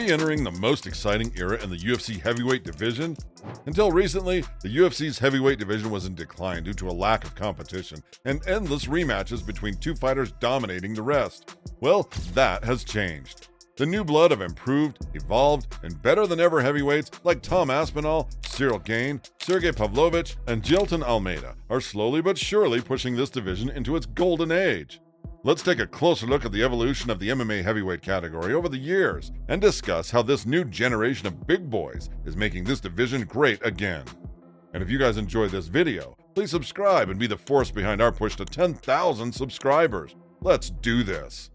we entering the most exciting era in the UFC heavyweight division? Until recently, the UFC's heavyweight division was in decline due to a lack of competition and endless rematches between two fighters dominating the rest. Well, that has changed. The new blood of improved, evolved, and better than ever heavyweights like Tom Aspinall, Ciryl Gane, Sergei Pavlovich, and Jailton Almeida are slowly but surely pushing this division into its golden age. Let's take a closer look at the evolution of the MMA heavyweight category over the years and discuss how this new generation of big boys is making this division great again. And if you guys enjoyed this video, please subscribe and be the force behind our push to 10,000 subscribers. Let's do this.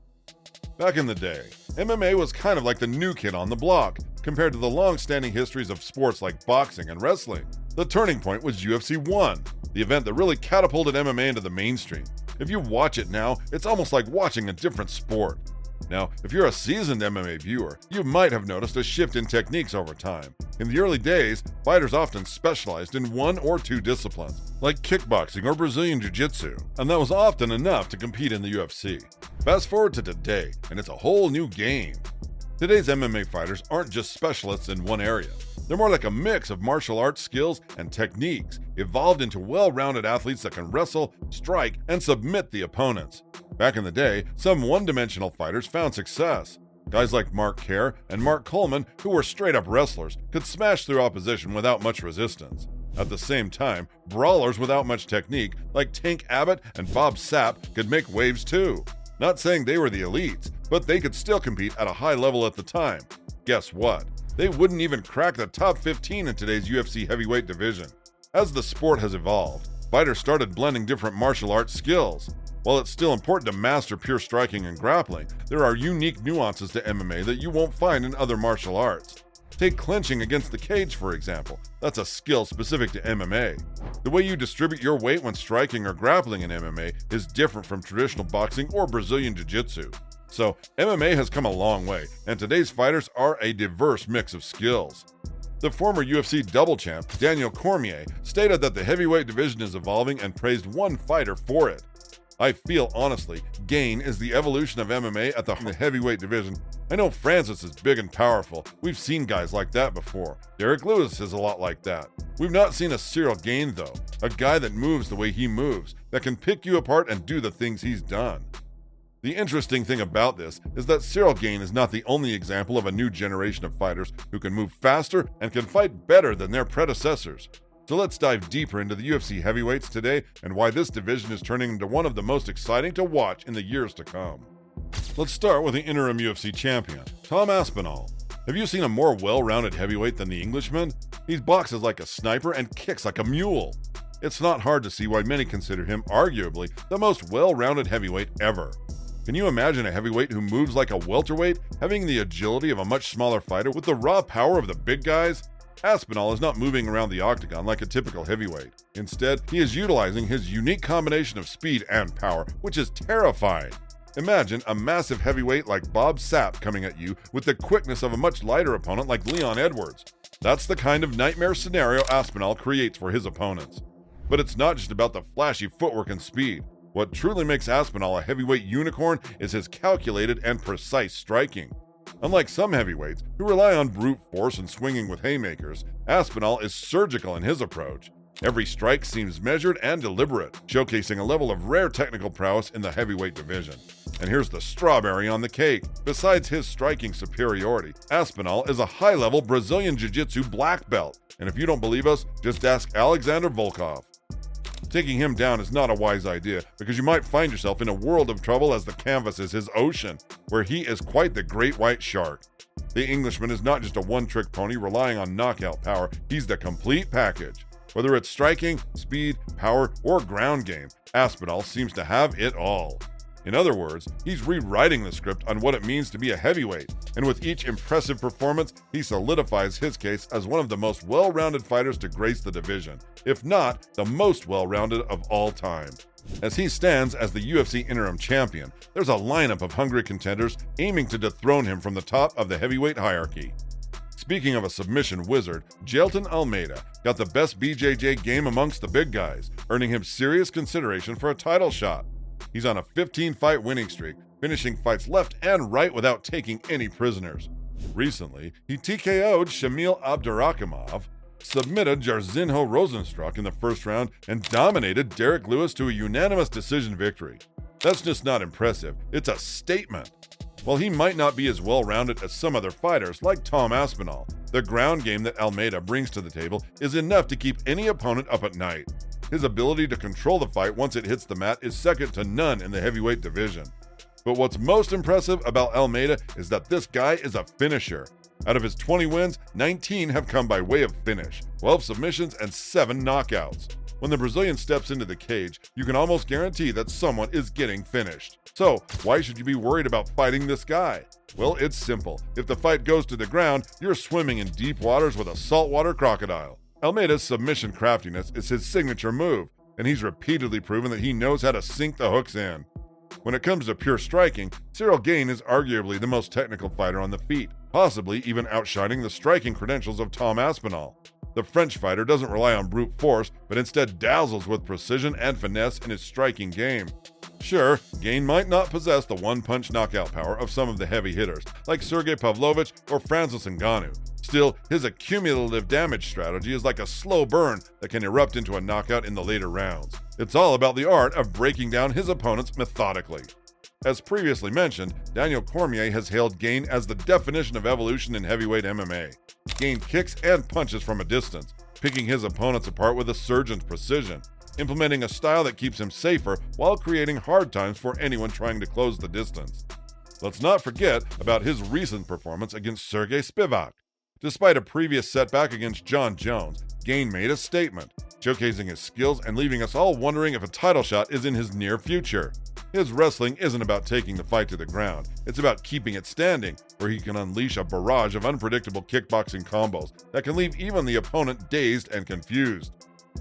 Back in the day, MMA was kind of like the new kid on the block compared to the long-standing histories of sports like boxing and wrestling. The turning point was UFC 1, the event that really catapulted MMA into the mainstream. If you watch it now, it's almost like watching a different sport. Now, if you're a seasoned MMA viewer, you might have noticed a shift in techniques over time. In the early days, fighters often specialized in one or two disciplines, like kickboxing or Brazilian Jiu-Jitsu, and that was often enough to compete in the UFC. Fast forward to today, and it's a whole new game. Today's MMA fighters aren't just specialists in one area. They're more like a mix of martial arts skills and techniques, evolved into well-rounded athletes that can wrestle, strike, and submit the opponents. Back in the day, some one-dimensional fighters found success. Guys like Mark Kerr and Mark Coleman, who were straight-up wrestlers, could smash through opposition without much resistance. At the same time, brawlers without much technique, like Tank Abbott and Bob Sapp, could make waves too. Not saying they were the elites, but they could still compete at a high level at the time. Guess what? They wouldn't even crack the top 15 in today's UFC heavyweight division. As the sport has evolved, fighters started blending different martial arts skills. While it's still important to master pure striking and grappling, there are unique nuances to MMA that you won't find in other martial arts. Take clinching against the cage, for example. That's a skill specific to MMA. The way you distribute your weight when striking or grappling in MMA is different from traditional boxing or Brazilian Jiu-Jitsu. So, MMA has come a long way, and today's fighters are a diverse mix of skills. The former UFC double champ, Daniel Cormier, stated that the heavyweight division is evolving and praised one fighter for it. I feel, honestly, Gane is the evolution of MMA at the heavyweight division. I know Francis is big and powerful. We've seen guys like that before. Derek Lewis is a lot like that. We've not seen a Ciryl Gane, though. A guy that moves the way he moves, that can pick you apart and do the things he's done. The interesting thing about this is that Ciryl Gane is not the only example of a new generation of fighters who can move faster and can fight better than their predecessors. So let's dive deeper into the UFC heavyweights today and why this division is turning into one of the most exciting to watch in the years to come. Let's start with the interim UFC champion, Tom Aspinall. Have you seen a more well-rounded heavyweight than the Englishman? He boxes like a sniper and kicks like a mule. It's not hard to see why many consider him arguably the most well-rounded heavyweight ever. Can you imagine a heavyweight who moves like a welterweight, having the agility of a much smaller fighter with the raw power of the big guys? Aspinall is not moving around the octagon like a typical heavyweight. Instead, he is utilizing his unique combination of speed and power, which is terrifying. Imagine a massive heavyweight like Bob Sapp coming at you with the quickness of a much lighter opponent like Leon Edwards. That's the kind of nightmare scenario Aspinall creates for his opponents. But it's not just about the flashy footwork and speed. What truly makes Aspinall a heavyweight unicorn is his calculated and precise striking. Unlike some heavyweights who rely on brute force and swinging with haymakers, Aspinall is surgical in his approach. Every strike seems measured and deliberate, showcasing a level of rare technical prowess in the heavyweight division. And here's the strawberry on the cake. Besides his striking superiority, Aspinall is a high-level Brazilian Jiu-Jitsu black belt. And if you don't believe us, just ask Alexander Volkov. Taking him down is not a wise idea, because you might find yourself in a world of trouble as the canvas is his ocean, where he is quite the great white shark. The Englishman is not just a one-trick pony relying on knockout power, he's the complete package. Whether it's striking, speed, power, or ground game, Aspinall seems to have it all. In other words, he's rewriting the script on what it means to be a heavyweight, and with each impressive performance, he solidifies his case as one of the most well-rounded fighters to grace the division, if not the most well-rounded of all time. As he stands as the UFC interim champion, there's a lineup of hungry contenders aiming to dethrone him from the top of the heavyweight hierarchy. Speaking of a submission wizard, Jailton Almeida got the best BJJ game amongst the big guys, earning him serious consideration for a title shot. He's on a 15-fight winning streak, finishing fights left and right without taking any prisoners. Recently, he TKO'd Shamil Abdurakhimov, submitted Jairzinho Rosenstruck in the first round, and dominated Derek Lewis to a unanimous decision victory. That's just not impressive, it's a statement. While he might not be as well-rounded as some other fighters, like Tom Aspinall, the ground game that Almeida brings to the table is enough to keep any opponent up at night. His ability to control the fight once it hits the mat is second to none in the heavyweight division. But what's most impressive about Almeida is that this guy is a finisher. Out of his 20 wins, 19 have come by way of finish, 12 submissions, and 7 knockouts. When the Brazilian steps into the cage, you can almost guarantee that someone is getting finished. So, why should you be worried about fighting this guy? Well, it's simple. If the fight goes to the ground, you're swimming in deep waters with a saltwater crocodile. Almeida's submission craftiness is his signature move, and he's repeatedly proven that he knows how to sink the hooks in. When it comes to pure striking, Ciryl Gane is arguably the most technical fighter on the feet, possibly even outshining the striking credentials of Tom Aspinall. The French fighter doesn't rely on brute force, but instead dazzles with precision and finesse in his striking game. Sure, Gane might not possess the one-punch knockout power of some of the heavy hitters, like Sergei Pavlovich or Francis Ngannou. Still, his accumulative damage strategy is like a slow burn that can erupt into a knockout in the later rounds. It's all about the art of breaking down his opponents methodically. As previously mentioned, Daniel Cormier has hailed Gane as the definition of evolution in heavyweight MMA. Gane kicks and punches from a distance, picking his opponents apart with a surgeon's precision, implementing a style that keeps him safer while creating hard times for anyone trying to close the distance. Let's not forget about his recent performance against Sergei Spivak. Despite a previous setback against John Jones, Gane made a statement, showcasing his skills and leaving us all wondering if a title shot is in his near future. His wrestling isn't about taking the fight to the ground, it's about keeping it standing, where he can unleash a barrage of unpredictable kickboxing combos that can leave even the opponent dazed and confused.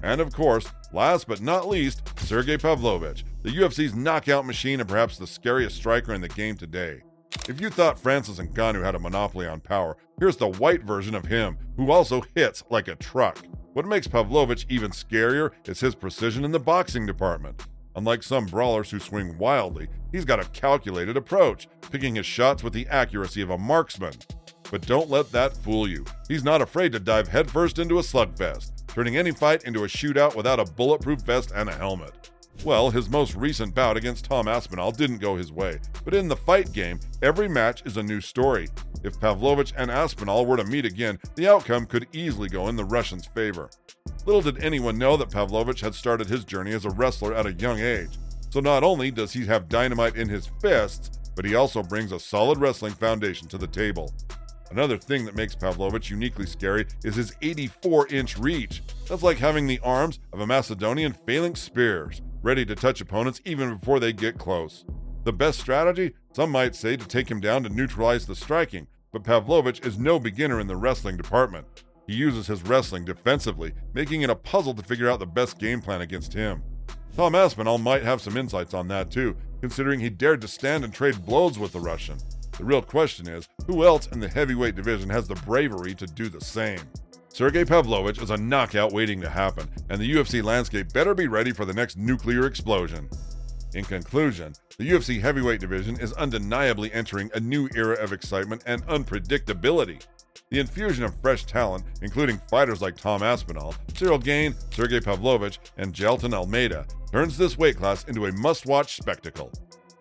And of course, last but not least, Sergei Pavlovich, the UFC's knockout machine and perhaps the scariest striker in the game today. If you thought Francis Ngannou had a monopoly on power, here's the white version of him, who also hits like a truck. What makes Pavlovich even scarier is his precision in the boxing department. Unlike some brawlers who swing wildly, he's got a calculated approach, picking his shots with the accuracy of a marksman. But don't let that fool you. He's not afraid to dive headfirst into a slugfest, turning any fight into a shootout without a bulletproof vest and a helmet. Well, his most recent bout against Tom Aspinall didn't go his way, but in the fight game, every match is a new story. If Pavlovich and Aspinall were to meet again, the outcome could easily go in the Russian's favor. Little did anyone know that Pavlovich had started his journey as a wrestler at a young age. So not only does he have dynamite in his fists, but he also brings a solid wrestling foundation to the table. Another thing that makes Pavlovich uniquely scary is his 84-inch reach. That's like having the arms of a Macedonian phalanx spears, ready to touch opponents even before they get close. The best strategy? Some might say to take him down to neutralize the striking, but Pavlovich is no beginner in the wrestling department. He uses his wrestling defensively, making it a puzzle to figure out the best game plan against him. Tom Aspinall might have some insights on that too, considering he dared to stand and trade blows with the Russian. The real question is, who else in the heavyweight division has the bravery to do the same? Sergei Pavlovich is a knockout waiting to happen, and the UFC landscape better be ready for the next nuclear explosion. In conclusion, the UFC heavyweight division is undeniably entering a new era of excitement and unpredictability. The infusion of fresh talent, including fighters like Tom Aspinall, Ciryl Gane, Sergei Pavlovich, and Jailton Almeida, turns this weight class into a must-watch spectacle.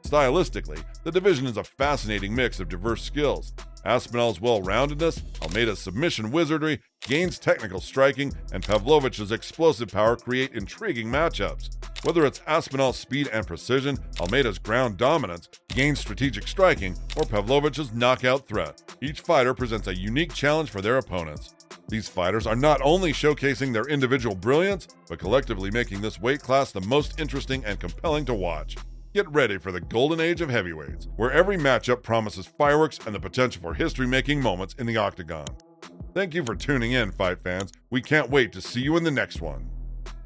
Stylistically, the division is a fascinating mix of diverse skills. Aspinall's well-roundedness, Almeida's submission wizardry, Gane's technical striking, and Pavlovich's explosive power create intriguing matchups. Whether it's Aspinall's speed and precision, Almeida's ground dominance, Gane's strategic striking, or Pavlovich's knockout threat, each fighter presents a unique challenge for their opponents. These fighters are not only showcasing their individual brilliance, but collectively making this weight class the most interesting and compelling to watch. Get ready for the golden age of heavyweights, where every matchup promises fireworks and the potential for history-making moments in the octagon. Thank you for tuning in, fight fans. We can't wait to see you in the next one.